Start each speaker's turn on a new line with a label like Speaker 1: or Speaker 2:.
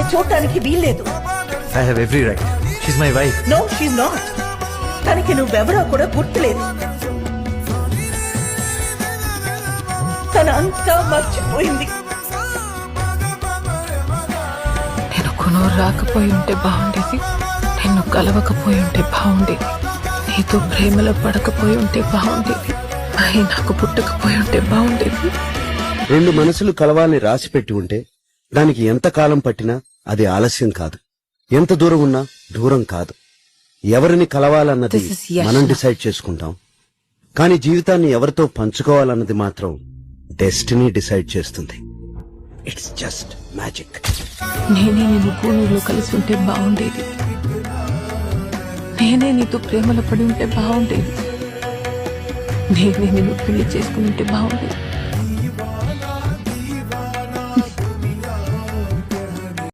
Speaker 1: నిన్ను చూడటానికి వీల్లేదు.
Speaker 2: I have every right. She's my wife.
Speaker 1: No she's not. తనకి నువ్వెవరో కూడా గుర్తులేదు. తన అంతా మర్చిపోయింది.
Speaker 3: నేను కొనూరు రాకపోయి ఉంటే బాగుండేది, నిన్ను కలవకపోయి ఉంటే బాగుండేది, నీతో ప్రేమలో పడకపోయి ఉంటే బాగుండేది, అయి నాకు పుట్టకపోయి ఉంటే బాగుండేది.
Speaker 4: రెండు మనసులు కలవాలని రాసిపెట్టి ఉంటే దానికి ఎంత కాలం పట్టినా అది ఆలస్యం కాదు, ఎంత దూరం ఉన్నా దూరం కాదు. ఎవరిని కలవాలన్నది
Speaker 3: This is Yashna.
Speaker 4: మనం డిసైడ్ చేసుకుంటాం, కానీ జీవితాన్ని ఎవరితో పంచుకోవాలన్నది మాత్రం డెస్టినీ డిసైడ్ చేస్తుంది. It's just magic.
Speaker 3: నేనే నిన్ను కూనూరులో కలిసి ఉంటే బాగుండేది, నేనే నీతో ప్రేమలో పడి ఉంటే బాగుండేది, నేనే నిన్ను పెళ్లి చేసుకుని ఉంటే బాగుండేది.